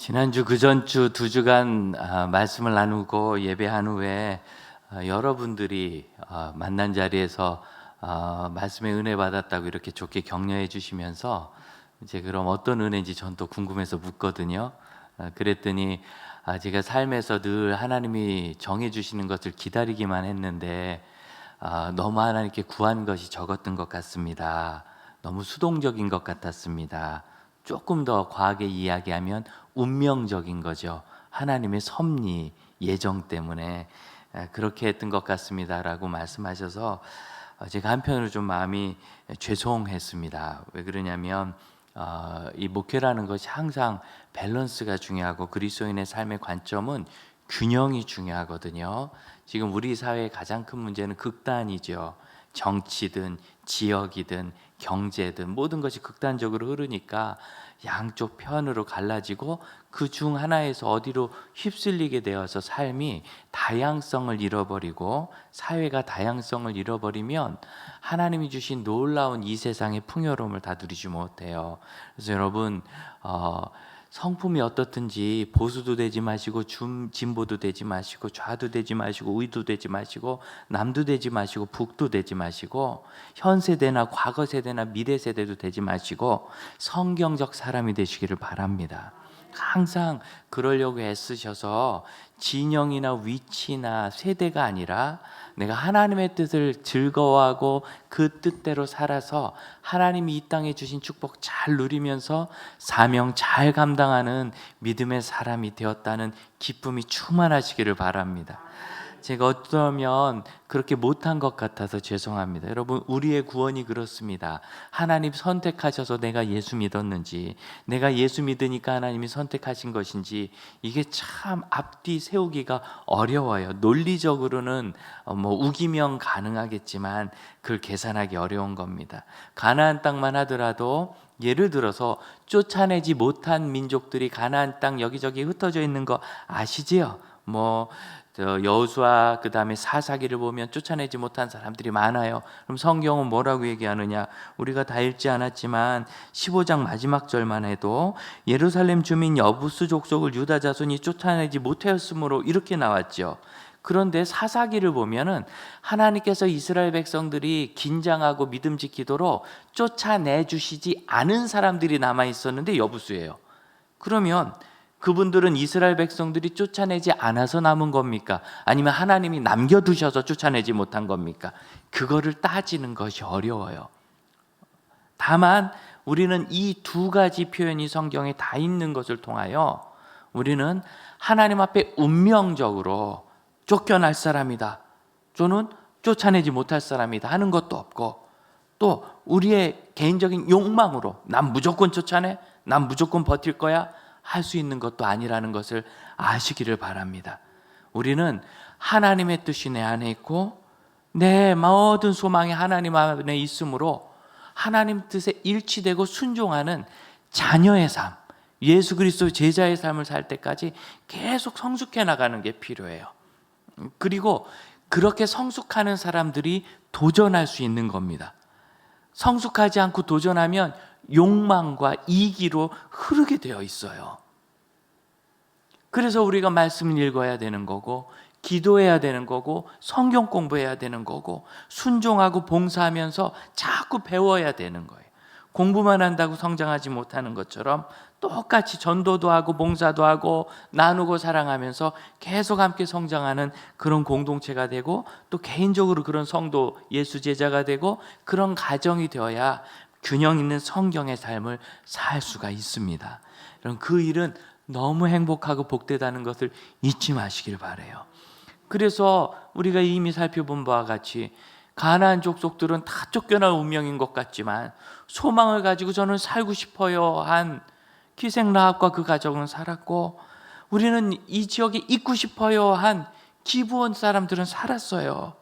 지난주 그전주 두 주간 말씀을 나누고 예배한 후에 여러분들이 만난 자리에서 말씀의 은혜 받았다고 이렇게 좋게 격려해 주시면서 이제 그럼 어떤 은혜인지 전 또 궁금해서 묻거든요. 그랬더니 제가 삶에서 늘 하나님이 정해 주시는 것을 기다리기만 했는데 너무 하나님께 구한 것이 적었던 것 같습니다. 너무 수동적인 것 같았습니다. 조금 더 과하게 이야기하면 운명적인 거죠. 하나님의 섭리, 예정 때문에 그렇게 했던 것 같습니다라고 말씀하셔서 제가 한편으로 좀 마음이 죄송했습니다. 왜 그러냐면 이 목회라는 것이 항상 밸런스가 중요하고 그리스도인의 삶의 관점은 균형이 중요하거든요. 지금 우리 사회의 가장 큰 문제는 극단이죠. 정치든 지역이든 경제든 모든 것이 극단적으로 흐르니까 양쪽 편으로 갈라지고 그 중 하나에서 어디로 휩쓸리게 되어서 삶이 다양성을 잃어버리고 사회가 다양성을 잃어버리면 하나님이 주신 놀라운 이 세상의 풍요로움을 다 누리지 못해요. 그래서 여러분 성품이 어떻든지 보수도 되지 마시고 진보도 되지 마시고 좌도 되지 마시고 우도 되지 마시고 남도 되지 마시고 북도 되지 마시고 현 세대나 과거 세대나 미래 세대도 되지 마시고 성경적 사람이 되시기를 바랍니다. 항상 그러려고 애쓰셔서 진영이나 위치나 세대가 아니라 내가 하나님의 뜻을 즐거워하고 그 뜻대로 살아서 하나님이 이 땅에 주신 축복 잘 누리면서 사명 잘 감당하는 믿음의 사람이 되었다는 기쁨이 충만하시기를 바랍니다. 제가 어쩌면 그렇게 못한 것 같아서 죄송합니다. 여러분, 우리의 구원이 그렇습니다. 하나님 선택하셔서 내가 예수 믿었는지, 내가 예수 믿으니까 하나님이 선택하신 것인지, 이게 참 앞뒤 세우기가 어려워요. 논리적으로는 우기명 가능하겠지만 그걸 계산하기 어려운 겁니다. 가나안 땅만 하더라도 예를 들어서 쫓아내지 못한 민족들이 가나안 땅 여기저기 흩어져 있는 거 아시지요? 여호수아 그다음에 사사기를 보면 쫓아내지 못한 사람들이 많아요. 그럼 성경은 뭐라고 얘기하느냐? 우리가 다 읽지 않았지만 15장 마지막 절만 해도 예루살렘 주민 여부수 족속을 유다 자손이 쫓아내지 못하였으므로 이렇게 나왔죠. 그런데 사사기를 보면은 하나님께서 이스라엘 백성들이 긴장하고 믿음 지키도록 쫓아내 주시지 않은 사람들이 남아 있었는데 여부수예요. 그러면 그분들은 이스라엘 백성들이 쫓아내지 않아서 남은 겁니까? 아니면 하나님이 남겨두셔서 쫓아내지 못한 겁니까? 그거를 따지는 것이 어려워요. 다만 우리는 이 두 가지 표현이 성경에 다 있는 것을 통하여 우리는 하나님 앞에 운명적으로 쫓겨날 사람이다, 저는 쫓아내지 못할 사람이다 하는 것도 없고, 또 우리의 개인적인 욕망으로 난 무조건 쫓아내, 난 무조건 버틸 거야 할 수 있는 것도 아니라는 것을 아시기를 바랍니다. 우리는 하나님의 뜻이 내 안에 있고 내 모든 소망이 하나님 안에 있으므로 하나님 뜻에 일치되고 순종하는 자녀의 삶, 예수 그리스도 제자의 삶을 살 때까지 계속 성숙해 나가는 게 필요해요. 그리고 그렇게 성숙하는 사람들이 도전할 수 있는 겁니다. 성숙하지 않고 도전하면 욕망과 이기로 흐르게 되어 있어요. 그래서 우리가 말씀을 읽어야 되는 거고, 기도해야 되는 거고, 성경 공부해야 되는 거고, 순종하고 봉사하면서 자꾸 배워야 되는 거예요. 공부만 한다고 성장하지 못하는 것처럼 똑같이 전도도 하고 봉사도 하고 나누고 사랑하면서 계속 함께 성장하는 그런 공동체가 되고, 또 개인적으로 그런 성도 예수 제자가 되고, 그런 가정이 되어야 균형 있는 성경의 삶을 살 수가 있습니다. 여러분, 그 일은 너무 행복하고 복되다는 것을 잊지 마시길 바라요. 그래서 우리가 이미 살펴본 바와 같이 가나안 족속들은 다 쫓겨날 운명인 것 같지만 소망을 가지고 저는 살고 싶어요 한 기생 라합과 그 가족은 살았고, 우리는 이 지역에 있고 싶어요 한 기브온 사람들은 살았어요.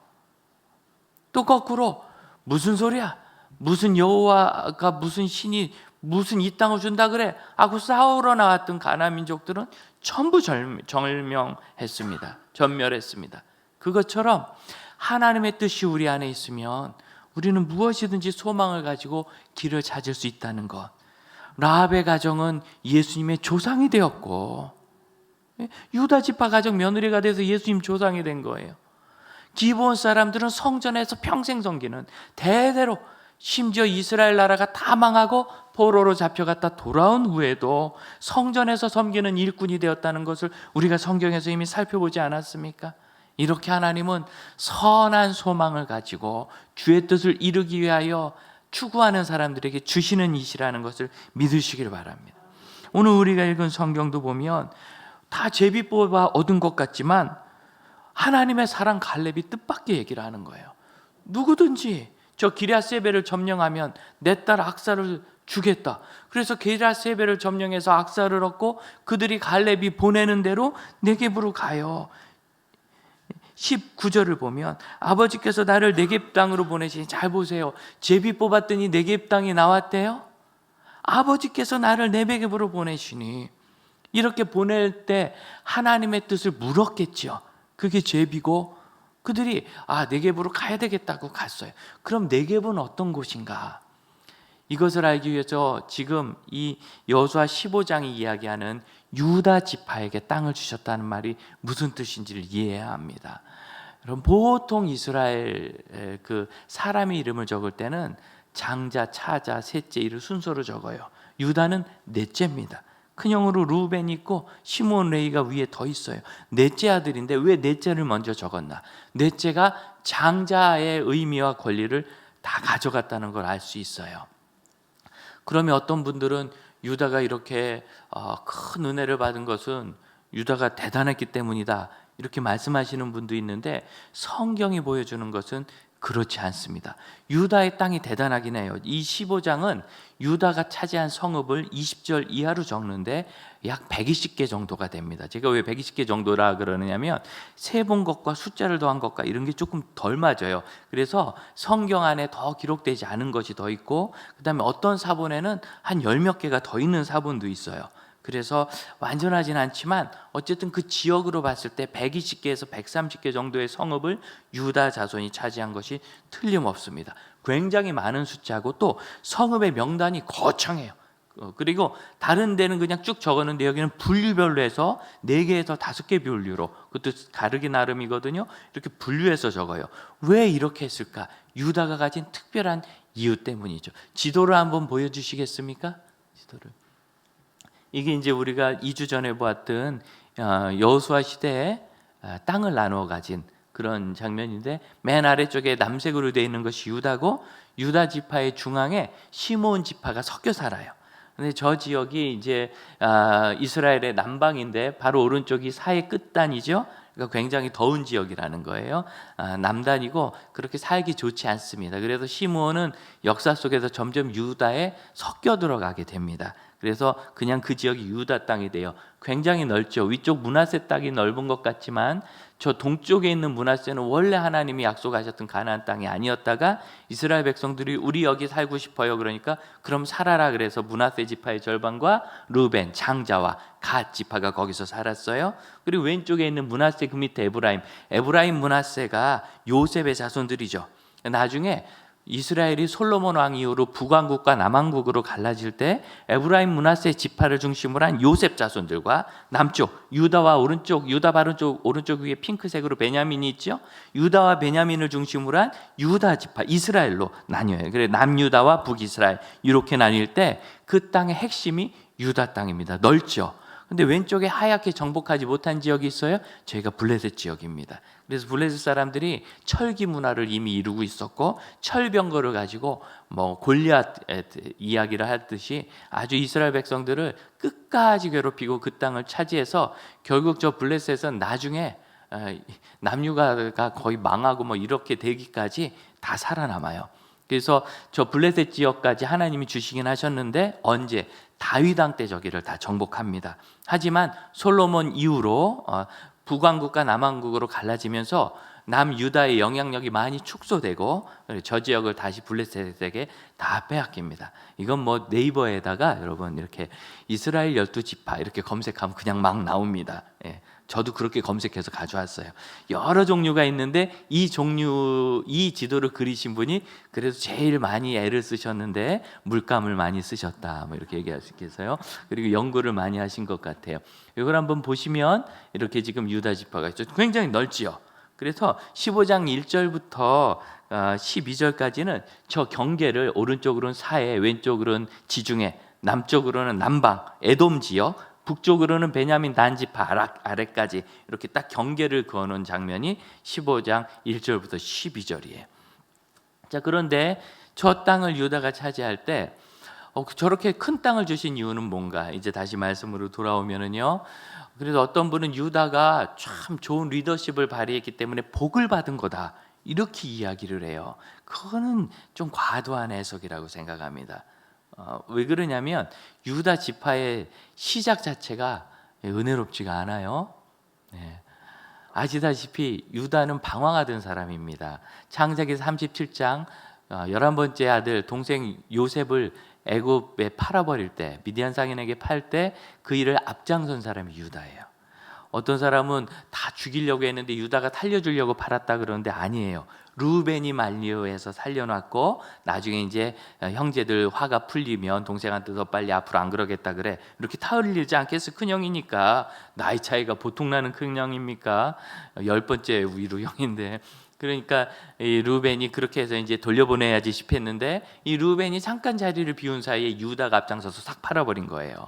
또 거꾸로 무슨 소리야? 무슨 여호와가 무슨 신이 무슨 이 땅을 준다 그래? 하고 싸우러 나왔던 가나안 민족들은 전부 절명했습니다. 전멸했습니다. 그것처럼 하나님의 뜻이 우리 안에 있으면 우리는 무엇이든지 소망을 가지고 길을 찾을 수 있다는 것. 라합의 가정은 예수님의 조상이 되었고, 유다 지파 가정 며느리가 돼서 예수님 조상이 된 거예요. 기브온 사람들은 성전에서 평생 섬기는, 대대로, 심지어 이스라엘 나라가 다 망하고 포로로 잡혀갔다 돌아온 후에도 성전에서 섬기는 일꾼이 되었다는 것을 우리가 성경에서 이미 살펴보지 않았습니까? 이렇게 하나님은 선한 소망을 가지고 주의 뜻을 이루기 위하여 추구하는 사람들에게 주시는 이시라는 것을 믿으시길 바랍니다. 오늘 우리가 읽은 성경도 보면 다 제비 뽑아 얻은 것 같지만 하나님의 사랑 갈렙이 뜻밖의 얘기를 하는 거예요. 누구든지 저 기럇세벨을 점령하면 내 딸 악사를 주겠다. 그래서 기럇세벨을 점령해서 악사를 얻고 그들이 갈렙이 보내는 대로 네겝으로 가요. 19절을 보면 아버지께서 나를 네겝 땅으로 보내시니, 잘 보세요. 제비 뽑았더니 네겝 땅이 나왔대요. 아버지께서 나를 네겝으로 보내시니, 이렇게 보낼 때 하나님의 뜻을 물었겠죠. 그게 제비고 그들이 네겝으로 가야 되겠다고 갔어요. 그럼 네겝은 어떤 곳인가? 이것을 알기 위해서 지금 이 여호수아 15장이 이야기하는 유다 지파에게 땅을 주셨다는 말이 무슨 뜻인지를 이해해야 합니다. 여러분, 보통 이스라엘 그 사람의 이름을 적을 때는 장자, 차자, 셋째 이를 순서로 적어요. 유다는 넷째입니다. 큰형으로 루벤이 있고 시므온, 레위가 위에 더 있어요. 넷째 아들인데 왜 넷째를 먼저 적었나? 넷째가 장자의 의미와 권리를 다 가져갔다는 걸 알 수 있어요. 그러면 어떤 분들은 유다가 이렇게 큰 은혜를 받은 것은 유다가 대단했기 때문이다, 이렇게 말씀하시는 분도 있는데, 성경이 보여주는 것은 그렇지 않습니다. 유다의 땅이 대단하긴 해요. 이 15장은 유다가 차지한 성읍을 20절 이하로 적는데 약 120개 정도가 됩니다. 제가 왜 120개 정도라 그러느냐면 세본 것과 숫자를 더한 것과 이런 게 조금 덜 맞아요. 그래서 성경 안에 더 기록되지 않은 것이 더 있고, 그 다음에 어떤 사본에는 한 10몇 개가 더 있는 사본도 있어요. 그래서 완전하진 않지만 어쨌든 그 지역으로 봤을 때 120개에서 130개 정도의 성읍을 유다 자손이 차지한 것이 틀림없습니다. 굉장히 많은 숫자고, 또 성읍의 명단이 거창해요. 그리고 다른 데는 그냥 쭉 적었는데 여기는 분류별로 해서 4개에서 5개 분류로, 그것도 다르기 나름이거든요. 이렇게 분류해서 적어요. 왜 이렇게 했을까? 유다가 가진 특별한 이유 때문이죠. 지도를 한번 보여주시겠습니까? 지도를. 이게 이제 우리가 2주 전에 보았던 여호수아 시대에 땅을 나누어 가진 그런 장면인데, 맨 아래쪽에 남색으로 되어 있는 것이 유다고, 유다 지파의 중앙에 시므온 지파가 섞여 살아요. 근데 저 지역이 이제 이스라엘의 남방인데 바로 오른쪽이 사해 끝단이죠. 그러니까 굉장히 더운 지역이라는 거예요. 남단이고 그렇게 살기 좋지 않습니다. 그래서 시므온은 역사 속에서 점점 유다에 섞여 들어가게 됩니다. 그래서 그냥 그 지역이 유다 땅이 돼요. 굉장히 넓죠. 위쪽 므낫세 땅이 넓은 것 같지만 저 동쪽에 있는 므낫세는 원래 하나님이 약속하셨던 가나안 땅이 아니었다가 이스라엘 백성들이 우리 여기 살고 싶어요, 그러니까 그럼 살아라 그래서 므낫세 지파의 절반과 루벤, 장자와 갓 지파가 거기서 살았어요. 그리고 왼쪽에 있는 므낫세 그 밑에 에브라임 므낫세가 요셉의 자손들이죠. 나중에 이스라엘이 솔로몬 왕 이후로 북왕국과 남왕국으로 갈라질 때 에브라임 므낫세 지파를 중심으로 한 요셉 자손들과 남쪽 유다와 유다 오른쪽 위에 핑크색으로 베냐민이 있죠. 유다와 베냐민을 중심으로 한 유다 지파 이스라엘로 나뉘어요. 그래서 남유다와 북이스라엘 이렇게 나뉠 때 그 땅의 핵심이 유다 땅입니다. 넓죠. 근데 왼쪽에 하얗게 정복하지 못한 지역이 있어요. 저희가 블레셋 지역입니다. 그래서 블레셋 사람들이 철기 문화를 이미 이루고 있었고, 철병거를 가지고 골리앗 이야기를 하듯이 아주 이스라엘 백성들을 끝까지 괴롭히고 그 땅을 차지해서 결국 저 블레셋은 나중에 남유가가 거의 망하고 이렇게 되기까지 다 살아남아요. 그래서 저 블레셋 지역까지 하나님이 주시긴 하셨는데 언제? 다윗 왕 때 저기를 다 정복합니다. 하지만 솔로몬 이후로 북왕국과 남왕국으로 갈라지면서 남유다의 영향력이 많이 축소되고 저 지역을 다시 블레셋에게 다 빼앗깁니다. 이건 네이버에다가 여러분 이렇게 이스라엘 12지파 이렇게 검색하면 그냥 막 나옵니다. 저도 그렇게 검색해서 가져왔어요. 여러 종류가 있는데 이 지도를 그리신 분이 그래도 제일 많이 애를 쓰셨는데 물감을 많이 쓰셨다, 뭐 이렇게 얘기할 수 있겠어요. 그리고 연구를 많이 하신 것 같아요. 이걸 한번 보시면 이렇게 지금 유다 지파가 있죠. 굉장히 넓지요. 그래서 15장 1절부터 12절까지는 저 경계를 오른쪽으로는 사해, 왼쪽으로는 지중해, 남쪽으로는 남방, 에돔 지역, 북쪽으로는 베냐민 단지파 아래까지 이렇게 딱 경계를 그어놓은 장면이 15장 1절부터 12절이에요. 자, 그런데 저 땅을 유다가 차지할 때 저렇게 큰 땅을 주신 이유는 뭔가? 이제 다시 말씀으로 돌아오면은요. 그래서 어떤 분은 유다가 참 좋은 리더십을 발휘했기 때문에 복을 받은 거다, 이렇게 이야기를 해요. 그거는 좀 과도한 해석이라고 생각합니다. 왜 그러냐면 유다 지파의 시작 자체가 은혜롭지가 않아요. 네. 아시다시피 유다는 방황하던 사람입니다. 창세기 37장 11번째 아들 동생 요셉을 애굽에 팔아버릴 때, 미디안 상인에게 팔 때 그 일을 앞장선 사람이 유다예요. 어떤 사람은 다 죽이려고 했는데 유다가 살려주려고 팔았다 그러는데 아니에요. 루벤이 만리오에서 살려놨고 나중에 이제 형제들 화가 풀리면 동생한테 더 빨리 앞으로 안 그러겠다 그래, 이렇게 타흘리지 않겠어? 큰형이니까. 나이 차이가 보통 나는 큰형입니까? 10번째 위로 형인데. 그러니까 이 루벤이 그렇게 해서 이제 돌려보내야지 싶었는데 이 루벤이 잠깐 자리를 비운 사이에 유다가 앞장서서 싹 팔아버린 거예요.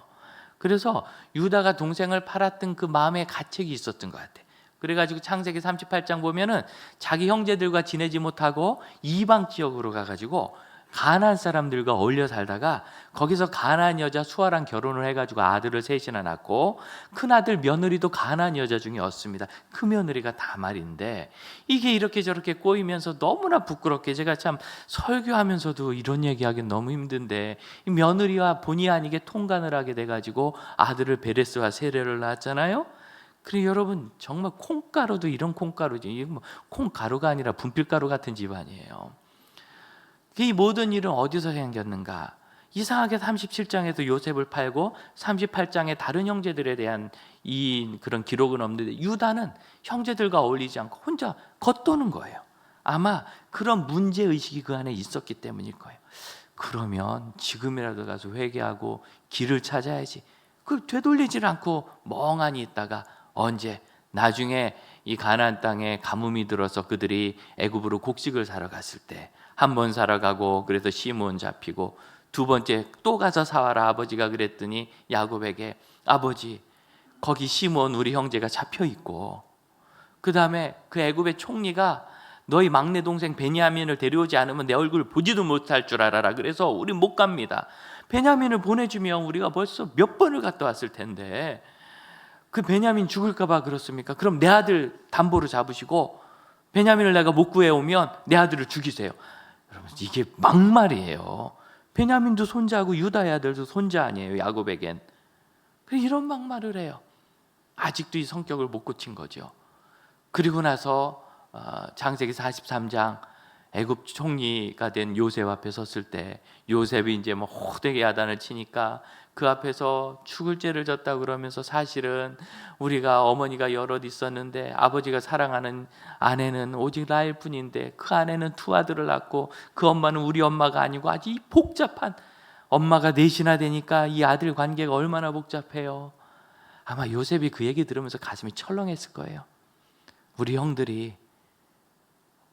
그래서 유다가 동생을 팔았던 그 마음의 가책이 있었던 것 같아요. 그래가지고 창세기 38장 보면은 자기 형제들과 지내지 못하고 이방 지역으로 가가지고 가나안 사람들과 어울려 살다가 거기서 가나안 여자 수아랑 결혼을 해가지고 아들을 셋이나 낳고 큰아들 며느리도 가나안 여자 중에 얻습니다. 그 며느리가 다말인데 이게 이렇게 저렇게 꼬이면서 너무나 부끄럽게, 제가 참 설교하면서도 이런 얘기하기는 너무 힘든데 이 며느리와 본의 아니게 통간을 하게 돼가지고 아들을 베레스와 세레를 낳았잖아요. 그래 여러분, 정말 콩가루도 이런 콩가루지, 이게 뭐 콩가루가 아니라 분필가루 같은 집안이에요. 이 모든 일은 어디서 생겼는가? 이상하게 37장에도 요셉을 팔고 38장에 다른 형제들에 대한 그런 기록은 없는데 유다는 형제들과 어울리지 않고 혼자 겉도는 거예요. 아마 그런 문제의식이 그 안에 있었기 때문일 거예요. 그러면 지금이라도 가서 회개하고 길을 찾아야지. 그걸 되돌리질 않고 멍하니 있다가 언제 나중에 이 가나안 땅에 가뭄이 들어서 그들이 애굽으로 곡식을 사러 갔을 때 한 번 사러 가고 그래서 시므온 잡히고 두 번째 또 가서 사와라 아버지가 그랬더니 야곱에게 아버지 거기 시므온 우리 형제가 잡혀 있고 그 다음에 그 애굽의 총리가 너희 막내 동생 베냐민을 데려오지 않으면 내 얼굴 보지도 못할 줄 알아라. 그래서 우리 못 갑니다. 베냐민을 보내주면 우리가 벌써 몇 번을 갔다 왔을 텐데 그 베냐민 죽을까 봐 그렇습니까? 그럼 내 아들 담보로 잡으시고 베냐민을 내가 못 구해오면 내 아들을 죽이세요. 여러분 이게 막말이에요. 베냐민도 손자고 유다의 아들도 손자 아니에요, 야곱에겐. 이런 막말을 해요. 아직도 이 성격을 못 고친 거죠. 그리고 나서 창세기 43장 애굽 총리가 된 요셉 앞에 섰을 때 요셉이 이제 뭐 호되게 야단을 치니까 그 앞에서 죽을 죄를 졌다 그러면서 사실은 우리가 어머니가 여럿 있었는데 아버지가 사랑하는 아내는 오직 나일 뿐인데 그 아내는 두 아들을 낳고 그 엄마는 우리 엄마가 아니고 아주 이 복잡한 엄마가 넷이나 되니까 이 아들 관계가 얼마나 복잡해요. 아마 요셉이 그 얘기 들으면서 가슴이 철렁했을 거예요. 우리 형들이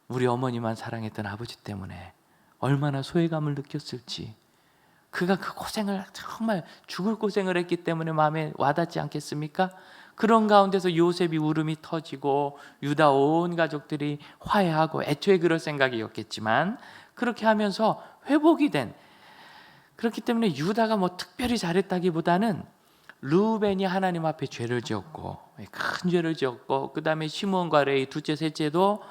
우리 어머니만 사랑했던 아버지 때문에 얼마나 소외감을 느꼈을지, 그가 그 고생을 정말 죽을 고생을 했기 때문에 마음에 와닿지 않겠습니까? 그런 가운데서 요셉이 울음이 터지고 유다 온 가족들이 화해하고, 애초에 그럴 생각이었겠지만 그렇게 하면서 회복이 된, 그렇기 때문에 유다가 뭐 특별히 잘했다기보다는 루벤이 하나님 앞에 죄를 지었고 큰 죄를 지었고 그 다음에 시므온과 레위 둘째 셋째도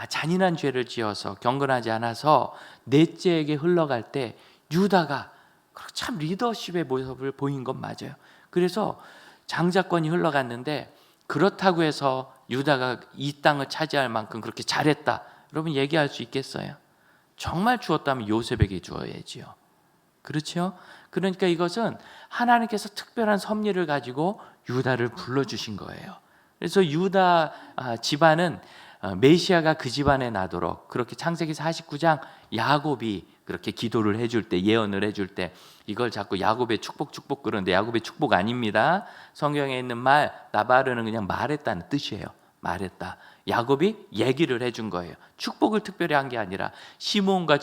잔인한 죄를 지어서 경건하지 않아서 넷째에게 흘러갈 때 유다가 참 리더십의 모습을 보인 건 맞아요. 그래서 장자권이 흘러갔는데 그렇다고 해서 유다가 이 땅을 차지할 만큼 그렇게 잘했다 여러분 얘기할 수 있겠어요? 정말 주었다면 요셉에게 주어야지요. 그렇죠? 그러니까 이것은 하나님께서 특별한 섭리를 가지고 유다를 불러주신 거예요. 그래서 유다 집안은 메시아가 그 집안에 나도록 그렇게 창세기 49장 야곱이 그렇게 기도를 해줄 때, 예언을 해줄 때 이걸 자꾸 야곱의 축복 그러는데 야곱의 축복 아닙니다. 성경에 있는 말 나바르는 그냥 말했다는 뜻이에요. 말했다. 야곱이 얘기를 해준 거예요. 축복을 특별히 한 게 아니라 시몬과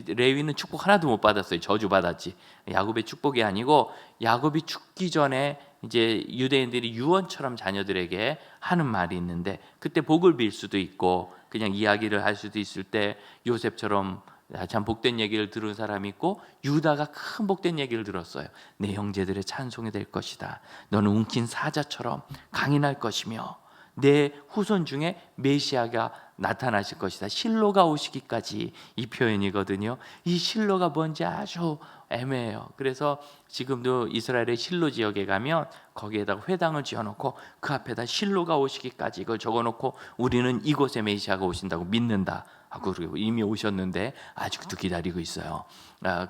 레위는 축복 하나도 못 받았어요. 저주받았지. 야곱의 축복이 아니고 야곱이 죽기 전에 이제 유대인들이 유언처럼 자녀들에게 하는 말이 있는데 그때 복을 빌 수도 있고 그냥 이야기를 할 수도 있을 때 요셉처럼 참 복된 얘기를 들은 사람이 있고 유다가 큰 복된 얘기를 들었어요. 내 형제들의 찬송이 될 것이다. 너는 움킨 사자처럼 강인할 것이며 내 후손 중에 메시아가 나타나실 것이다. 실로가 오시기까지 이 표현이거든요. 이 실로가 뭔지 아주 애매해요. 그래서 지금도 이스라엘의 실로 지역에 가면 거기에다가 회당을 지어놓고 그 앞에다 실로가 오시기까지 이걸 적어놓고 우리는 이곳에 메시아가 오신다고 믿는다 하고 이미 오셨는데 아직도 기다리고 있어요.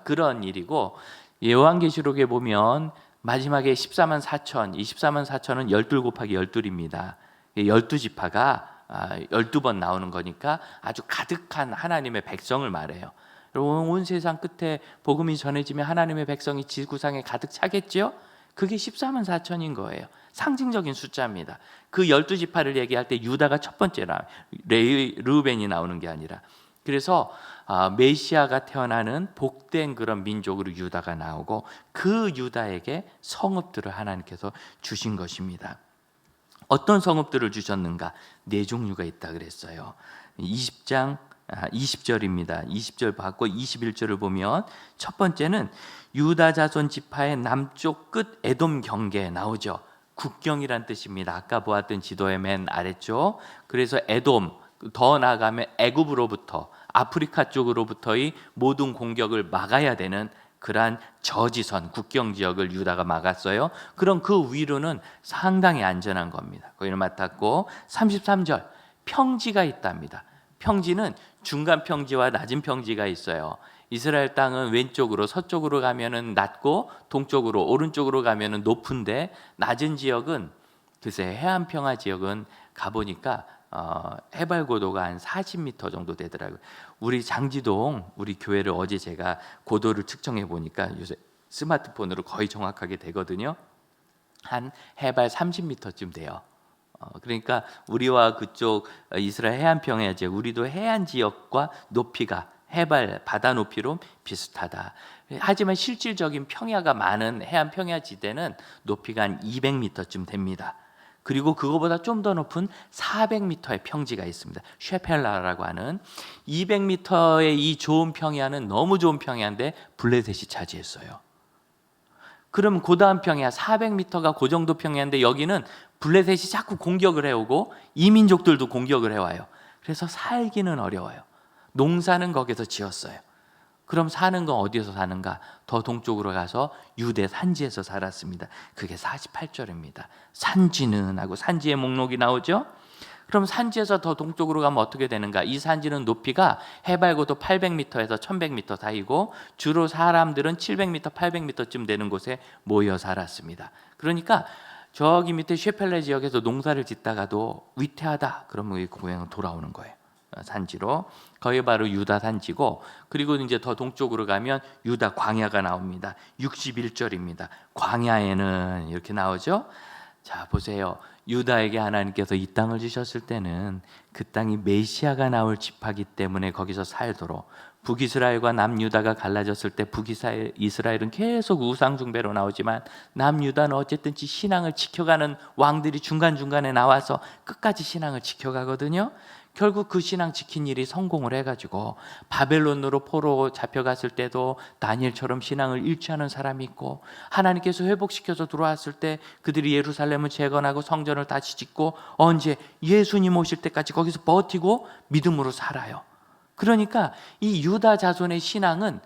그런 일이고 요한계시록에 보면 마지막에 14만 4천, 이 14만 4천은 12 곱하기 12입니다. 12지파가 12번 나오는 거니까 아주 가득한 하나님의 백성을 말해요. 여러분 온 세상 끝에 복음이 전해지면 하나님의 백성이 지구상에 가득 차겠죠? 그게 14만 4천인 거예요. 상징적인 숫자입니다. 그 12지파를 얘기할 때 유다가 첫 번째라 르우벤이 나오는 게 아니라 그래서 메시아가 태어나는 복된 그런 민족으로 유다가 나오고 그 유다에게 성읍들을 하나님께서 주신 것입니다. 어떤 성읍들을 주셨는가? 네 종류가 있다 그랬어요. 20장 20절입니다. 20절 받고 21절을 보면 첫 번째는 유다 자손 지파의 남쪽 끝 에돔 경계에 나오죠. 국경이란 뜻입니다. 아까 보았던 지도의 맨 아래쪽. 그래서 에돔 더 나아가면 애굽으로부터 아프리카 쪽으로부터의 모든 공격을 막아야 되는 그러한 저지선 국경 지역을 유다가 막았어요. 그럼 그 위로는 상당히 안전한 겁니다. 거기를 맡았고 33절 평지가 있답니다. 평지는 중간 평지와 낮은 평지가 있어요. 이스라엘 땅은 왼쪽으로 서쪽으로 가면은 낮고 동쪽으로 오른쪽으로 가면은 높은데 낮은 지역은 글쎄 해안 평화 지역은 가보니까 해발 고도가 한 40m 정도 되더라고요. 우리 장지동 우리 교회를 어제 제가 고도를 측정해 보니까 요새 스마트폰으로 거의 정확하게 되거든요. 한 해발 30m쯤 돼요. 그러니까 우리와 그쪽 이스라엘 해안 평야 지역, 우리도 해안 지역과 높이가 해발 바다 높이로 비슷하다. 하지만 실질적인 평야가 많은 해안 평야 지대는 높이가 한 200m쯤 됩니다. 그리고 그거보다 좀 더 높은 400m의 평지가 있습니다. 쉐펠라라고 하는 200m의 이 좋은 평야는 너무 좋은 평야인데 블레셋이 차지했어요. 그럼 그 다음 평야 400m가 그 정도 평야인데 여기는 블레셋이 자꾸 공격을 해오고 이민족들도 공격을 해와요. 그래서 살기는 어려워요. 농사는 거기서 지었어요. 그럼 사는 건 어디에서 사는가? 더 동쪽으로 가서 유대 산지에서 살았습니다. 그게 48절입니다. 산지는 하고 산지의 목록이 나오죠. 그럼 산지에서 더 동쪽으로 가면 어떻게 되는가? 이 산지는 높이가 해발고도 800m에서 1100m 사이고 주로 사람들은 700m, 800m쯤 되는 곳에 모여 살았습니다. 그러니까 저기 밑에 쉐펠레 지역에서 농사를 짓다가도 위태하다 그러면 이 고향으로 돌아오는 거예요. 산지로. 거기 바로 유다 산지고 그리고 이제 더 동쪽으로 가면 유다 광야가 나옵니다. 61절입니다. 광야에는 이렇게 나오죠. 자 보세요. 유다에게 하나님께서 이 땅을 주셨을 때는 그 땅이 메시아가 나올 지파기 때문에 거기서 살도록 북이스라엘과 남유다가 갈라졌을 때 북이스라엘은 계속 우상 숭배로 나오지만 남유다는 어쨌든 신앙을 지켜가는 왕들이 중간중간에 나와서 끝까지 신앙을 지켜가거든요. 결국 그 신앙 지킨 일이 성공을 해가지고 바벨론으로 포로 잡혀갔을 때도 다니엘처럼 신앙을 잃지 않은 사람이 있고 하나님께서 회복시켜서 들어왔을 때 그들이 예루살렘을 재건하고 성전을 다시 짓고 언제 예수님 오실 때까지 거기서 버티고 믿음으로 살아요. 그러니까 이 유다 자손의 신앙은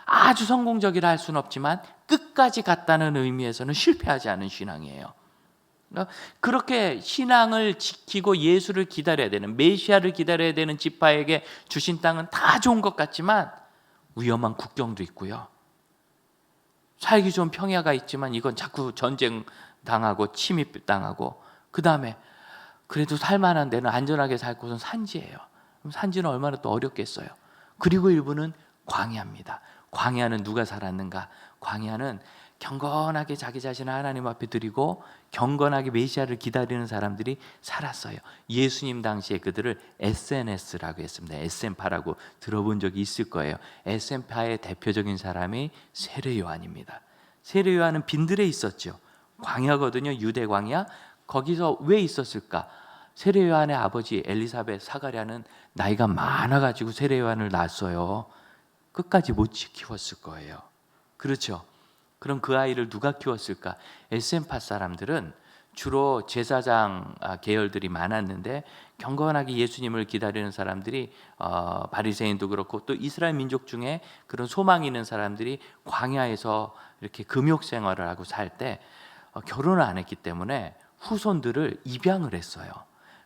아주 성공적이라 할 수는 없지만 끝까지 갔다는 의미에서는 실패하지 않은 신앙이에요. 그렇게 신앙을 지키고 예수를 기다려야 되는 메시아를 기다려야 되는 지파에게 주신 땅은 다 좋은 것 같지만 위험한 국경도 있고요. 살기 좋은 평야가 있지만 이건 자꾸 전쟁 당하고 침입 당하고 그 다음에 그래도 살만한 데는 안전하게 살 곳은 산지예요. 그럼 산지는 얼마나 또 어렵겠어요. 그리고 일부는 광야입니다. 광야는 누가 살았는가? 광야는 경건하게 자기 자신을 하나님 앞에 드리고 경건하게 메시아를 기다리는 사람들이 살았어요. 예수님 당시에 그들을 SNS라고 했습니다. SN파라고 들어본 적이 있을 거예요. SN파의 대표적인 사람이 세례 요한입니다. 세례 요한은 빈들에 있었죠. 광야거든요. 유대 광야. 거기서 왜 있었을까? 세례 요한의 아버지 엘리사벳 사가랴는 나이가 많아가지고 세례 요한을 낳았어요. 끝까지 못 키웠을 거예요. 그렇죠? 그럼 그 아이를 누가 키웠을까? SN파 사람들은 주로 제사장 계열들이 많았는데 경건하게 예수님을 기다리는 사람들이 바리새인도 그렇고 또 이스라엘 민족 중에 그런 소망이 있는 사람들이 광야에서 이렇게 금욕 생활을 하고 살 때 결혼을 안 했기 때문에 후손들을 입양을 했어요.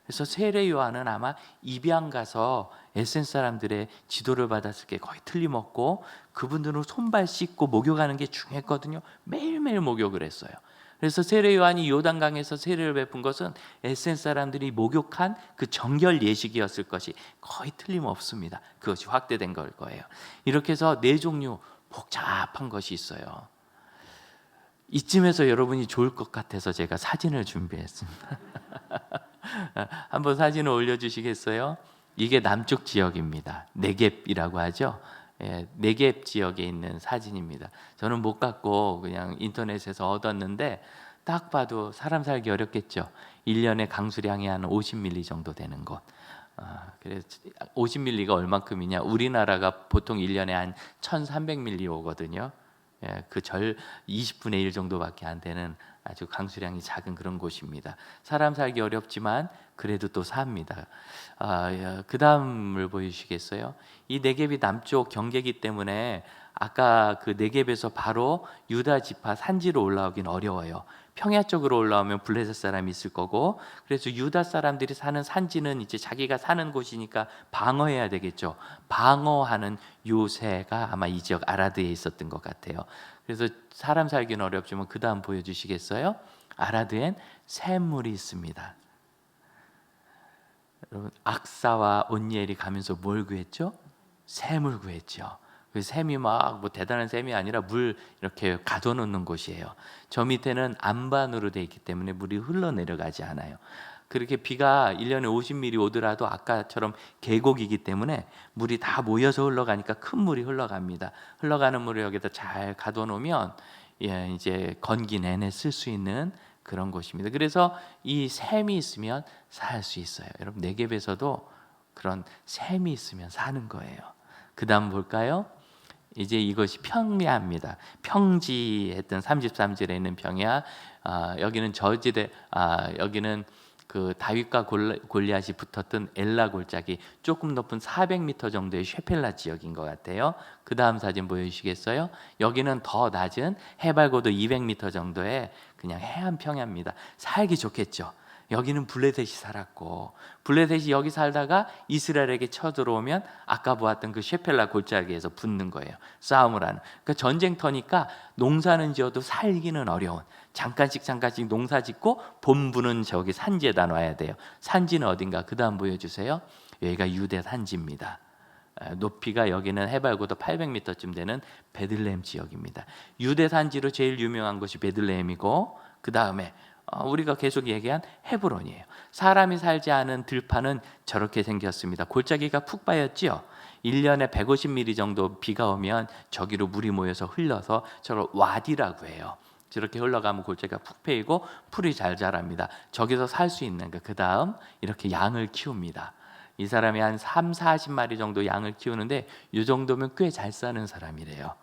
그래서 세례 요한은 아마 입양 가서 에센 사람들의 지도를 받았을 게 거의 틀림없고 그분들은 손발 씻고 목욕하는 게 중요했거든요. 매일매일 목욕을 했어요. 그래서 세례 요한이 요단강에서 세례를 베푼 것은 에센 사람들이 목욕한 그 정결 예식이었을 것이 거의 틀림없습니다. 그것이 확대된 걸 거예요. 이렇게 해서 네 종류 복잡한 것이 있어요. 이쯤에서 여러분이 좋을 것 같아서 제가 사진을 준비했습니다. 한번 사진을 올려주시겠어요? 이게 남쪽 지역입니다. 네겝이라고 하죠. 네겝 지역에 있는 사진입니다. 저는 못 갖고 그냥 인터넷에서 얻었는데 딱 봐도 사람 살기 어렵겠죠. 1년에 강수량이 한 50mm 정도 되는 곳. 그래서 50mm가 얼만큼이냐? 우리나라가 보통 1년에 한 1300mm 오거든요. 그 20분의 1 정도밖에 안 되는 아주 강수량이 작은 그런 곳입니다. 사람 살기 어렵지만 그래도 또 삽니다. 그 다음을 보여주시겠어요? 이 네겝이 남쪽 경계이기 때문에 아까 그 네겝에서 바로 유다 지파 산지로 올라오긴 어려워요. 평야 쪽으로 올라오면 블레셋 사람이 있을 거고, 그래서 유다 사람들이 사는 산지는 이제 자기가 사는 곳이니까 방어해야 되겠죠. 방어하는 요새가 아마 이 지역 아라드에 있었던 것 같아요. 그래서 사람 살기는 어렵지만 그 다음 보여주시겠어요? 아라드엔 샘물이 있습니다. 여러분, 악사와 온니엘이 가면서 뭘 구했죠? 샘을 구했죠. 그 샘이 막 뭐 대단한 샘이 아니라 물 이렇게 가둬놓는 곳이에요. 저 밑에는 안반으로 되어 있기 때문에 물이 흘러내려가지 않아요. 그렇게 비가 1년에 50mm 오더라도 아까처럼 계곡이기 때문에 물이 다 모여서 흘러가니까 큰 물이 흘러갑니다. 흘러가는 물을 여기다 잘 가둬놓으면 이제 건기 내내 쓸 수 있는 그런 곳입니다. 그래서 이 샘이 있으면 살 수 있어요. 여러분, 네겝에서도 그런 샘이 있으면 사는 거예요. 그 다음 볼까요? 이제 이것이 평야입니다. 평지했던 33절에 있는 평야. 여기는 저지대. 여기는 그 다윗과 골리앗이 붙었던 엘라 골짜기, 조금 높은 400m 정도의 쉐펠라 지역인 것 같아요. 그 다음 사진 보여주시겠어요? 여기는 더 낮은 해발고도 200m 정도의 그냥 해안 평야입니다. 살기 좋겠죠. 여기는 블레셋이 살았고, 블레셋이 여기 살다가 이스라엘에게 쳐들어오면 아까 보았던 그 쉐펠라 골짜기에서 붙는 거예요. 싸움을 하는. 그러니까 전쟁터니까 농사는 지어도 살기는 어려운, 잠깐씩 농사 짓고 본부는 저기 산지에다 놔야 돼요. 산지는 어딘가? 그 다음 보여주세요. 여기가 유대 산지입니다. 높이가 여기는 해발고도 800m쯤 되는 베들레헴 지역입니다. 유대 산지로 제일 유명한 곳이 베들레헴이고, 그 다음에 우리가 계속 얘기한 헤브론이에요. 사람이 살지 않은 들판은 저렇게 생겼습니다. 골짜기가 푹 빠였지요. 1년에 150mm 정도 비가 오면 저기로 물이 모여서 흘러서 저걸 와디라고 해요. 저렇게 흘러가면 골짜기가 푹 패이고 풀이 잘 자랍니다. 저기서 살 수 있는 거. 그 다음 이렇게 양을 키웁니다. 이 사람이 한 40마리 정도 양을 키우는데 이 정도면 꽤 잘 사는 사람이래요.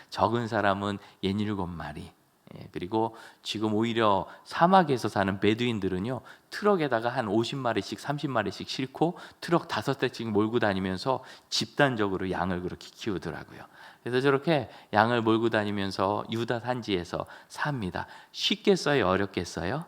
적은 사람은 67마리. 그리고 지금 오히려 사막에서 사는 베두인들은요, 트럭에다가 한 50마리씩 30마리씩 싣고 트럭 5대씩 몰고 다니면서 집단적으로 양을 그렇게 키우더라고요. 그래서 저렇게 양을 몰고 다니면서 유다 산지에서 삽니다. 쉽겠어요? 어렵겠어요?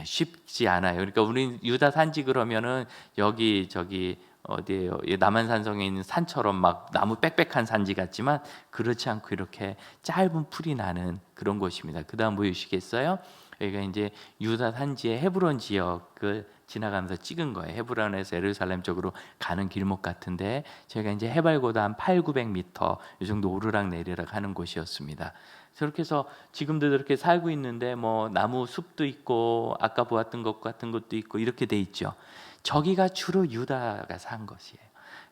쉽지 않아요. 그러니까 우리 유다 산지 그러면은 여기 저기 어디예요? 남한산성에 있는 산처럼 막 나무 빽빽한 산지 같지만 그렇지 않고 이렇게 짧은 풀이 나는 그런 곳입니다. 그 다음 보여주시겠어요? 여기가 이제 유다 산지의 헤브론 지역을 지나가면서 찍은 거예요. 헤브론에서 예루살렘 쪽으로 가는 길목 같은데 저희가 이제 해발고도 한 800~900m 이 정도 오르락 내리락 하는 곳이었습니다. 그렇게 해서 지금도 그렇게 살고 있는데 뭐 나무 숲도 있고 아까 보았던 것 같은 것도 있고 이렇게 돼 있죠. 저기가 주로 유다가 산 것이에요.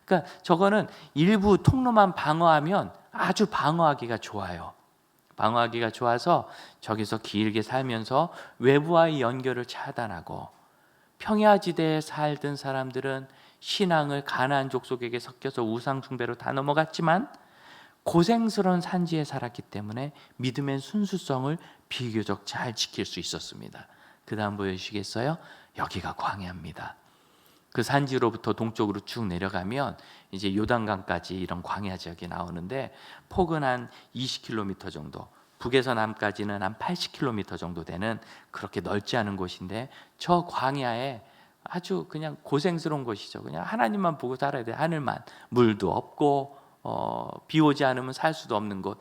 그러니까 저거는 일부 통로만 방어하면 아주 방어하기가 좋아요. 방어하기가 좋아서 저기서 길게 살면서 외부와의 연결을 차단하고, 평야지대에 살던 사람들은 신앙을 가나안 족속에게 섞여서 우상 숭배로 다 넘어갔지만 고생스러운 산지에 살았기 때문에 믿음의 순수성을 비교적 잘 지킬 수 있었습니다. 그 다음 보여주시겠어요? 여기가 광야입니다. 그 산지로부터 동쪽으로 쭉 내려가면 이제 요단강까지 이런 광야 지역이 나오는데 폭은 한 20km 정도, 북에서 남까지는 한 80km 정도 되는 그렇게 넓지 않은 곳인데, 저 광야에 아주 그냥 고생스러운 곳이죠. 그냥 하나님만 보고 살아야 돼. 하늘만, 물도 없고 비 오지 않으면 살 수도 없는 곳.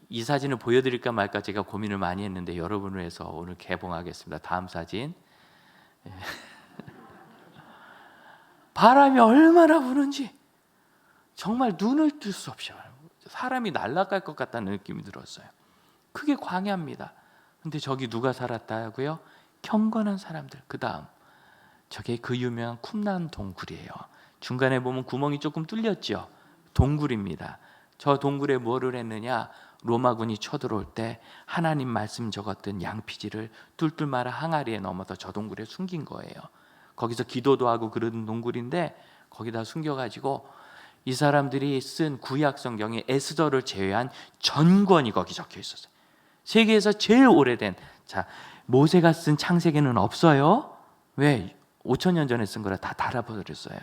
이 사진을 보여드릴까 말까 제가 고민을 많이 했는데 여러분을 위해서 오늘 개봉하겠습니다. 다음 사진. 바람이 얼마나 부는지 정말 눈을 뜰 수 없이 사람이 날아갈 것 같다는 느낌이 들었어요. 그게 광야입니다. 근데 저기 누가 살았다고요? 경건한 사람들. 그 다음 저게 그 유명한 쿰란 동굴이에요. 중간에 보면 구멍이 조금 뚫렸죠. 동굴입니다. 저 동굴에 뭐를 했느냐, 로마군이 쳐들어올 때 하나님 말씀 적었던 양피지를 뚫뚫 말아 항아리에 넣어서 저 동굴에 숨긴 거예요. 거기서 기도도 하고 그러는 동굴인데 거기다 숨겨가지고 이 사람들이 쓴 구약 성경에 에스더를 제외한 전권이 거기 적혀 있었어요. 세계에서 제일 오래된, 자, 모세가 쓴 창세기는 없어요. 왜? 5,000년 전에 쓴 거라 다 달아버렸어요.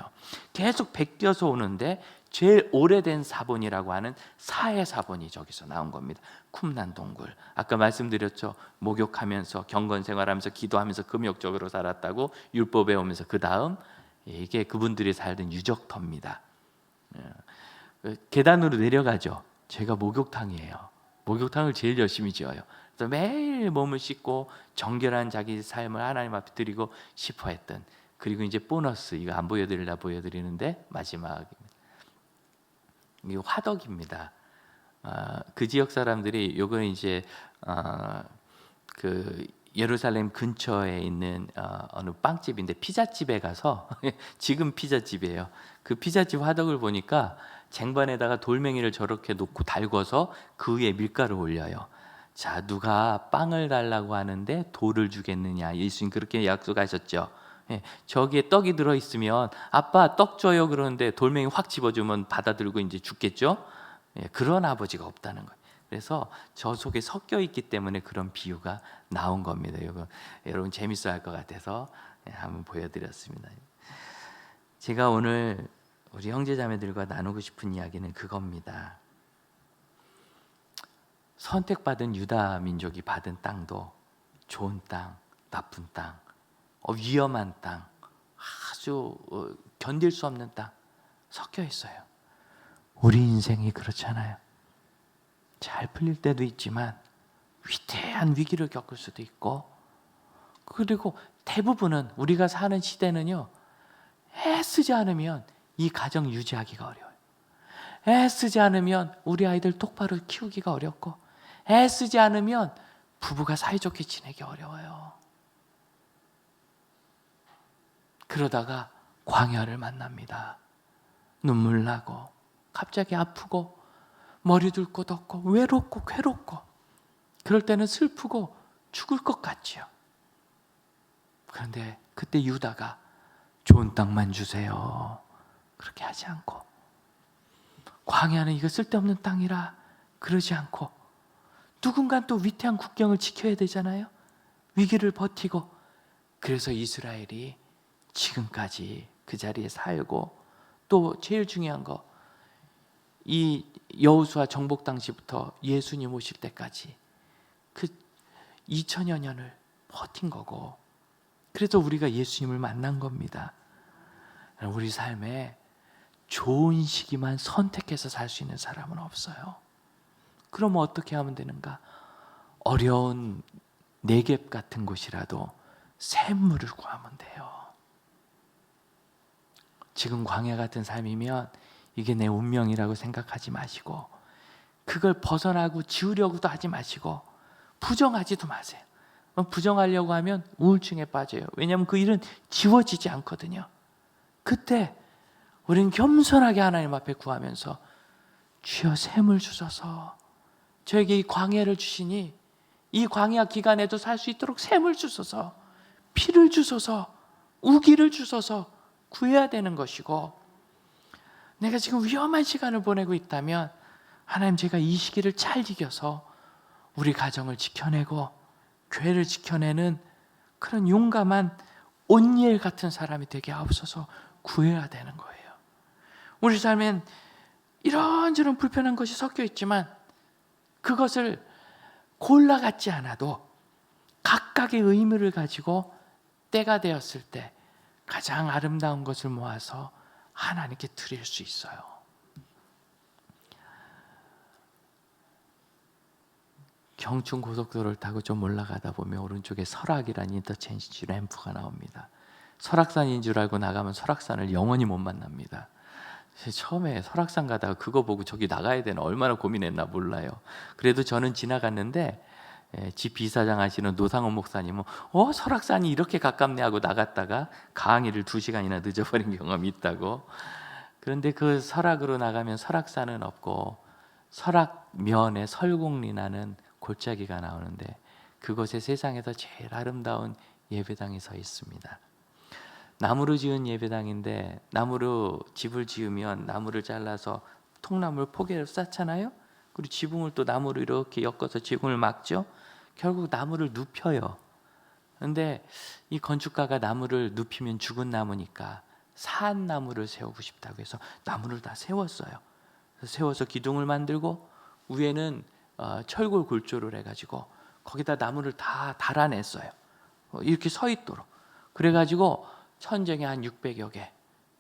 계속 베껴서 오는데 제일 오래된 사본이라고 하는 사해 사본이 저기서 나온 겁니다. 쿰란 동굴. 아까 말씀드렸죠. 목욕하면서 경건 생활하면서 기도하면서 금욕적으로 살았다고 율법 배우면서 그 다음 이게 그분들이 살던 유적터입니다. 계단으로 내려가죠. 제가 목욕탕이에요. 목욕탕을 제일 열심히 지어요. 그래서 매일 몸을 씻고 정결한 자기 삶을 하나님 앞에 드리고 싶어 했던, 그리고 이제 보너스, 이거 안 보여드리려 보여드리는데 마지막입니다. 이 화덕입니다. 그 지역 사람들이 요거는 이제 그 예루살렘 근처에 있는 어느 빵집인데 피자집에 가서 지금 피자집이에요. 그 피자집 화덕을 보니까 쟁반에다가 돌멩이를 저렇게 놓고 달궈서 그 위에 밀가루 올려요. 자, 누가 빵을 달라고 하는데 돌을 주겠느냐, 예수님 그렇게 약속하셨죠. 저기에 떡이 들어있으면 아빠 떡 줘요 그러는데 돌멩이 확 집어주면 받아들고 이제 죽겠죠. 그런 아버지가 없다는 거예요. 그래서 저 속에 섞여 있기 때문에 그런 비유가 나온 겁니다. 이거 여러분 재밌어 할 것 같아서 한번 보여드렸습니다. 제가 오늘 우리 형제자매들과 나누고 싶은 이야기는 그겁니다. 선택받은 유다 민족이 받은 땅도 좋은 땅, 나쁜 땅, 위험한 땅, 아주 견딜 수 없는 땅 섞여 있어요. 우리 인생이 그렇잖아요. 잘 풀릴 때도 있지만 위대한 위기를 겪을 수도 있고, 그리고 대부분은 우리가 사는 시대는요, 애쓰지 않으면 이 가정 유지하기가 어려워요. 애쓰지 않으면 우리 아이들 똑바로 키우기가 어렵고, 애쓰지 않으면 부부가 사이좋게 지내기 어려워요. 그러다가 광야를 만납니다. 눈물 나고 갑자기 아프고 머리둘 곳 없고 외롭고 괴롭고, 그럴 때는 슬프고 죽을 것 같지요. 그런데 그때 유다가 좋은 땅만 주세요 그렇게 하지 않고, 광야는 이거 쓸데없는 땅이라 그러지 않고, 누군가 또 위태한 국경을 지켜야 되잖아요. 위기를 버티고. 그래서 이스라엘이 지금까지 그 자리에 살고, 또 제일 중요한 거, 이 여호수아 정복 당시부터 예수님 오실 때까지 그 2000여 년을 버틴 거고, 그래서 우리가 예수님을 만난 겁니다. 우리 삶에 좋은 시기만 선택해서 살 수 있는 사람은 없어요. 그럼 어떻게 하면 되는가? 어려운 네겝 같은 곳이라도 샘물을 구하면 돼요. 지금 광야 같은 삶이면 이게 내 운명이라고 생각하지 마시고, 그걸 벗어나고 지우려고도 하지 마시고, 부정하지도 마세요. 부정하려고 하면 우울증에 빠져요. 왜냐하면 그 일은 지워지지 않거든요. 그때 우리는 겸손하게 하나님 앞에 구하면서, 주여 샘을 주소서, 저에게 이 광야를 주시니 이 광야 기간에도 살 수 있도록 샘을 주소서, 피를 주소서, 우기를 주소서 구해야 되는 것이고, 내가 지금 위험한 시간을 보내고 있다면 하나님, 제가 이 시기를 잘 이겨서 우리 가정을 지켜내고 교회를 지켜내는 그런 용감한 온니엘 같은 사람이 되게 하옵소서 구해야 되는 거예요. 우리 삶엔 이런저런 불편한 것이 섞여 있지만 그것을 골라갖지 않아도 각각의 의미를 가지고 때가 되었을 때 가장 아름다운 것을 모아서 하나님께 드릴 수 있어요. 경춘 고속도로를 타고 좀 올라가다 보면 오른쪽에 설악이라는 인터체인지 램프가 나옵니다. 설악산인 줄 알고 나가면 설악산을 영원히 못 만납니다. 처음에 설악산 가다가 그거 보고 저기 나가야 되나 얼마나 고민했나 몰라요. 그래도 저는 지나갔는데 집 이사장 하시는 노상원 목사님은 설악산이 이렇게 가깝네 하고 나갔다가 강의를 2시간이나 늦어버린 경험이 있다고. 그런데 그 설악으로 나가면 설악산은 없고 설악면에 설국리라는 골짜기가 나오는데, 그곳에 세상에서 제일 아름다운 예배당이 서 있습니다. 나무로 지은 예배당인데, 나무로 집을 지으면 나무를 잘라서 통나무를 포개로 쌓잖아요. 그리고 지붕을 또 나무로 이렇게 엮어서 지붕을 막죠. 결국 나무를 눕혀요. 그런데 이 건축가가 나무를 눕히면 죽은 나무니까 산 나무를 세우고 싶다고 해서 나무를 다 세웠어요. 세워서 기둥을 만들고 위에는 철골 골조를 해가지고 거기다 나무를 다 달아냈어요. 이렇게 서 있도록. 그래가지고 천정에 한 600여 개,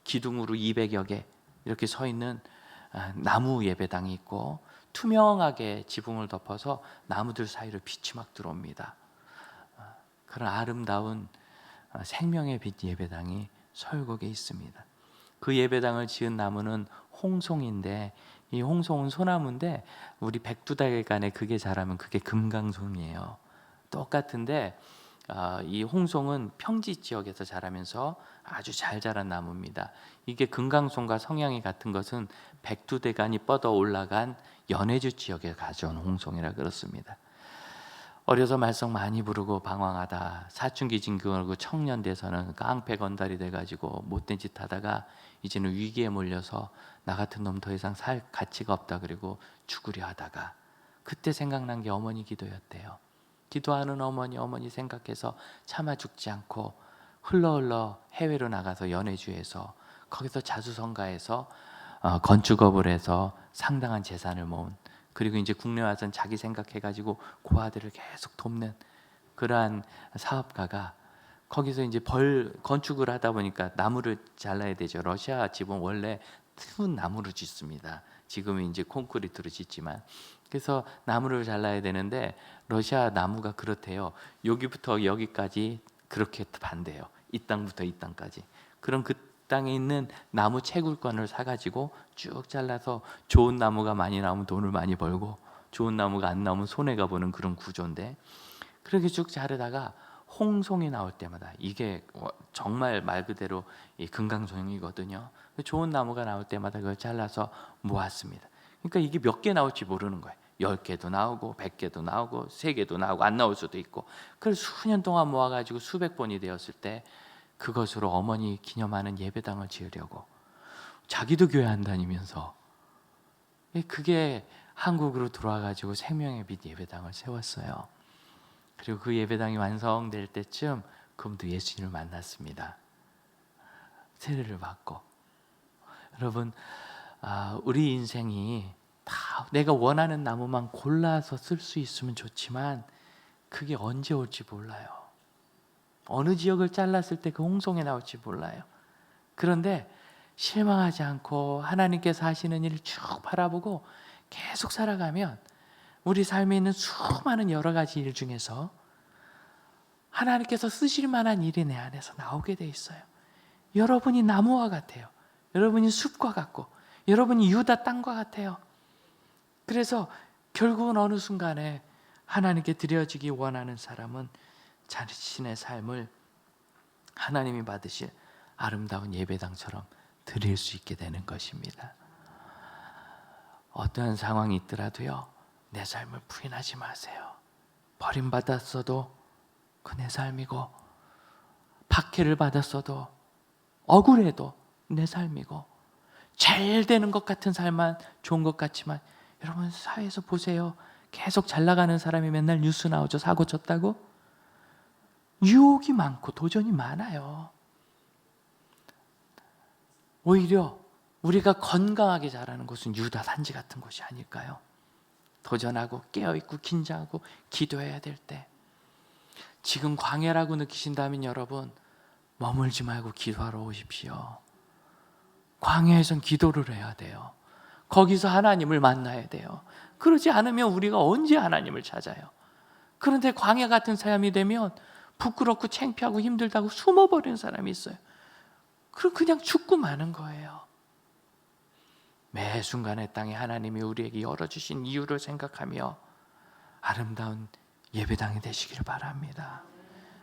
기둥으로 200여 개 이렇게 서 있는 나무 예배당이 있고, 투명하게 지붕을 덮어서 나무들 사이로 빛이 막 들어옵니다. 그런 아름다운 생명의 빛 예배당이 서울곡에 있습니다. 그 예배당을 지은 나무는 홍송인데, 이 홍송은 소나무인데 우리 백두달간에 그게 자라면 그게 금강송이에요. 똑같은데 이 홍송은 평지 지역에서 자라면서 아주 잘 자란 나무입니다. 이게 금강송과 성향이 같은 것은 백두대간이 뻗어 올라간 연해주 지역에 가져온 홍송이라 그렇습니다. 어려서 말썽 많이 부르고 방황하다 사춘기 진경하고 청년 돼서는 깡패 건달이 돼가지고 못된 짓 하다가 이제는 위기에 몰려서 나 같은 놈 더 이상 살 가치가 없다 그리고 죽으려 하다가, 그때 생각난 게 어머니 기도였대요. 기도하는 어머니 생각해서 차마 죽지 않고 흘러 해외로 나가서 연해주에서 거기서 자수성가해서 건축업을 해서 상당한 재산을 모은, 그리고 이제 국내 와서는 자기 생각해가지고 그 아들을 계속 돕는 그러한 사업가가, 거기서 이제 건축을 하다 보니까 나무를 잘라야 되죠. 러시아 집은 원래 튼 나무로 짓습니다. 지금은 이제 콘크리트로 짓지만. 그래서 나무를 잘라야 되는데 러시아 나무가 그렇대요. 여기부터 여기까지 그렇게 반대요. 이 땅부터 이 땅까지. 그럼 그 땅에 있는 나무 채굴권을 사가지고 쭉 잘라서 좋은 나무가 많이 나오면 돈을 많이 벌고 좋은 나무가 안 나오면 손해가 보는 그런 구조인데, 그렇게 쭉 자르다가 홍송이 나올 때마다, 이게 정말 말 그대로 이 금강송이거든요. 좋은 나무가 나올 때마다 그걸 잘라서 모았습니다. 그러니까 이게 몇 개 나올지 모르는 거예요. 10개도 나오고 100개도 나오고 3개도 나오고 안 나올 수도 있고. 그걸 수년 동안 모아가지고 수백 번이 되었을 때 그것으로 어머니 기념하는 예배당을 지으려고 자기도 교회 안 다니면서, 그게 한국으로 들어와가지고 생명의 빛 예배당을 세웠어요. 그리고 그 예배당이 완성될 때쯤 그분도 예수님을 만났습니다. 세례를 받고. 여러분, 우리 인생이 다 내가 원하는 나무만 골라서 쓸 수 있으면 좋지만 그게 언제 올지 몰라요. 어느 지역을 잘랐을 때 그 홍송에 나올지 몰라요. 그런데 실망하지 않고 하나님께서 하시는 일을 쭉 바라보고 계속 살아가면 우리 삶에 있는 수많은 여러 가지 일 중에서 하나님께서 쓰실 만한 일이 내 안에서 나오게 돼 있어요. 여러분이 나무와 같아요. 여러분이 숲과 같고 여러분이 유다 땅과 같아요. 그래서 결국은 어느 순간에 하나님께 드려지기 원하는 사람은 자신의 삶을 하나님이 받으실 아름다운 예배당처럼 드릴 수 있게 되는 것입니다. 어떠한 상황이 있더라도요, 내 삶을 부인하지 마세요. 버림받았어도 그 내 삶이고, 박해를 받았어도 억울해도 내 삶이고, 잘 되는 것 같은 삶만 좋은 것 같지만, 여러분 사회에서 보세요. 계속 잘 나가는 사람이 맨날 뉴스 나오죠. 사고 쳤다고. 유혹이 많고 도전이 많아요. 오히려 우리가 건강하게 자라는 곳은 유다 산지 같은 곳이 아닐까요? 도전하고 깨어있고 긴장하고 기도해야 될 때, 지금 광야라고 느끼신다면 여러분 머물지 말고 기도하러 오십시오. 광야에선 기도를 해야 돼요. 거기서 하나님을 만나야 돼요. 그러지 않으면 우리가 언제 하나님을 찾아요? 그런데 광야 같은 삶이 되면 부끄럽고 창피하고 힘들다고 숨어버리는 사람이 있어요. 그럼 그냥 죽고 마는 거예요. 매 순간의 땅에 하나님이 우리에게 열어주신 이유를 생각하며 아름다운 예배당이 되시기를 바랍니다.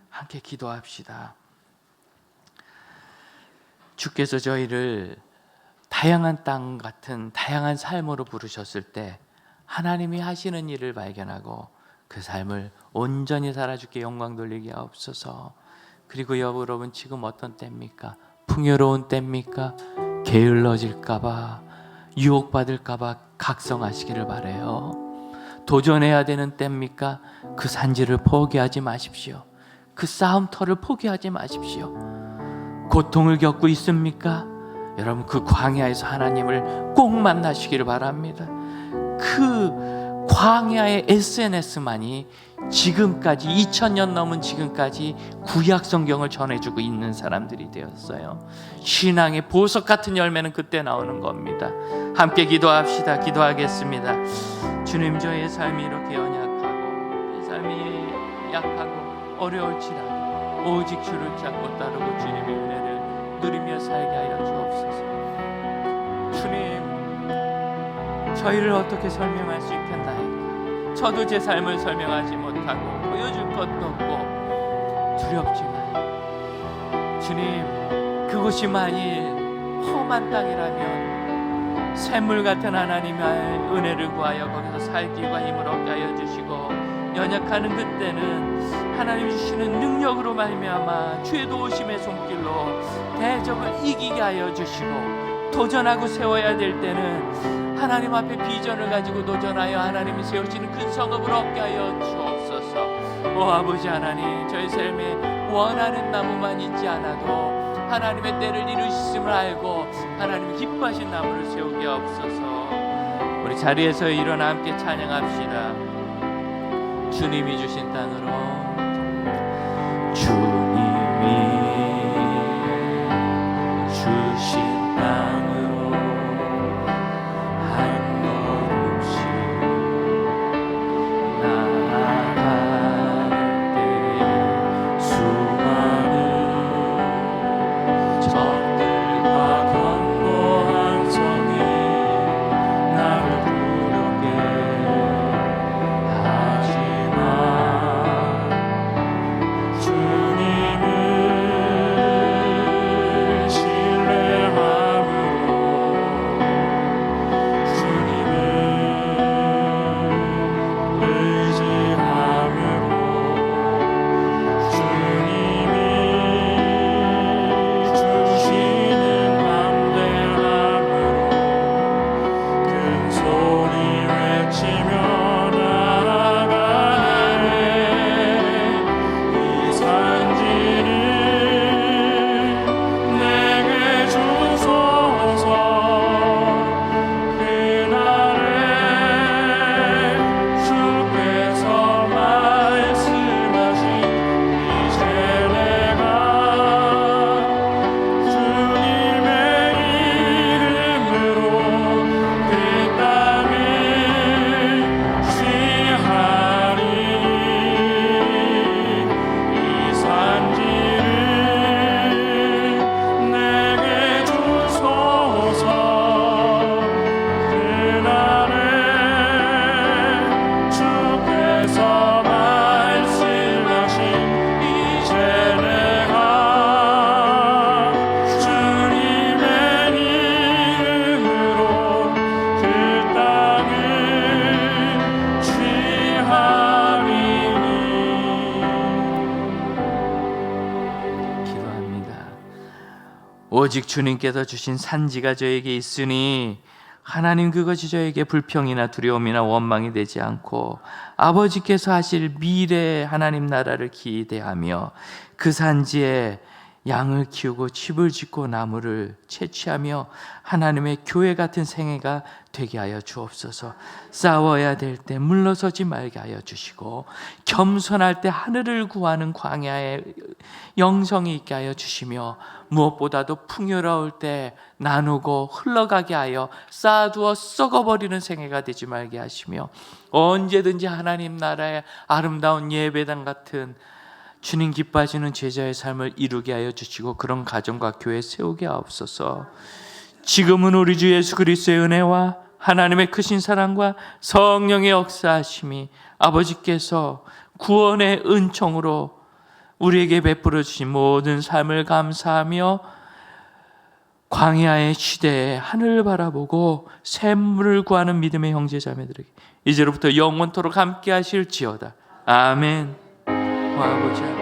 함께 기도합시다. 주께서 저희를 다양한 땅 같은 다양한 삶으로 부르셨을 때 하나님이 하시는 일을 발견하고 그 삶을 온전히 살아 주께 영광 돌리게 하옵소서. 그리고 여러분 지금 어떤 때입니까? 풍요로운 때입니까? 게을러질까봐, 유혹받을까봐 각성하시기를 바라요. 도전해야 되는 때입니까? 그 산지를 포기하지 마십시오. 그 싸움터를 포기하지 마십시오. 고통을 겪고 있습니까? 여러분 그 광야에서 하나님을 꼭 만나시기를 바랍니다. 그 광야의 SNS만이 지금까지 2000년 넘은 지금까지 구약 성경을 전해주고 있는 사람들이 되었어요. 신앙의 보석 같은 열매는 그때 나오는 겁니다. 함께 기도합시다. 기도하겠습니다. 주님, 저의 삶이 이렇게 연약하고 내 삶이 약하고 어려울지라도 오직 주를 찾고 따르고 주님의 은혜를 누리며 살게 하여 주옵소서. 주님, 저희를 어떻게 설명할 수 있겠나이까? 저도 제 삶을 설명하지 못하고 보여줄 것도 없고 두렵지만, 주님, 그곳이 만일 험한 땅이라면 샘물 같은 하나님의 은혜를 구하여 거기서 살기와 힘을 얻게 하여 주시고, 연약하는 그때는 하나님이 주시는 능력으로 말미암아 주의 도우심의 손길로 대적을 이기게 하여 주시고, 도전하고 세워야 될 때는 하나님 앞에 비전을 가지고 도전하여 하나님이 세우시는 큰 성읍을 얻게 하여 주옵소서. 오 아버지 하나님, 저희 삶에 원하는 나무만 있지 않아도 하나님의 때를 이루셨음을 알고 하나님이 기뻐하신 나무를 세우게 하옵소서. 우리 자리에서 일어나 함께 찬양합시다. 주님이 주신 땅으로, 주님이 주신 땅으로 한 걸음씩 나아갈 때에 수많은 적들과 견고한 성이 나를 두렵게 하지만 주님을 신뢰함으로 오직 주님께서 주신 산지가 저에게 있으니 하나님 그것이 저에게 불평이나 두려움이나 원망이 되지 않고 아버지께서 하실 미래의 하나님 나라를 기대하며 그 산지에 양을 키우고 집을 짓고 나무를 채취하며 하나님의 교회 같은 생애가 되게 하여 주옵소서. 싸워야 될 때 물러서지 말게 하여 주시고 겸손할 때 하늘을 구하는 광야에 영성이 있게 하여 주시며 무엇보다도 풍요로울 때 나누고 흘러가게 하여 쌓아두어 썩어버리는 생애가 되지 말게 하시며 언제든지 하나님 나라의 아름다운 예배당 같은 주님 기뻐하시는 제자의 삶을 이루게 하여 주시고 그런 가정과 교회 세우게 하옵소서. 지금은 우리 주 예수 그리스도의 은혜와 하나님의 크신 사랑과 성령의 역사하심이 아버지께서 구원의 은총으로 우리에게 베풀어 주신 모든 삶을 감사하며 광야의 시대에 하늘을 바라보고 샘물을 구하는 믿음의 형제자매들에게 이제로부터 영원토록 함께 하실지어다. 아멘. 아버지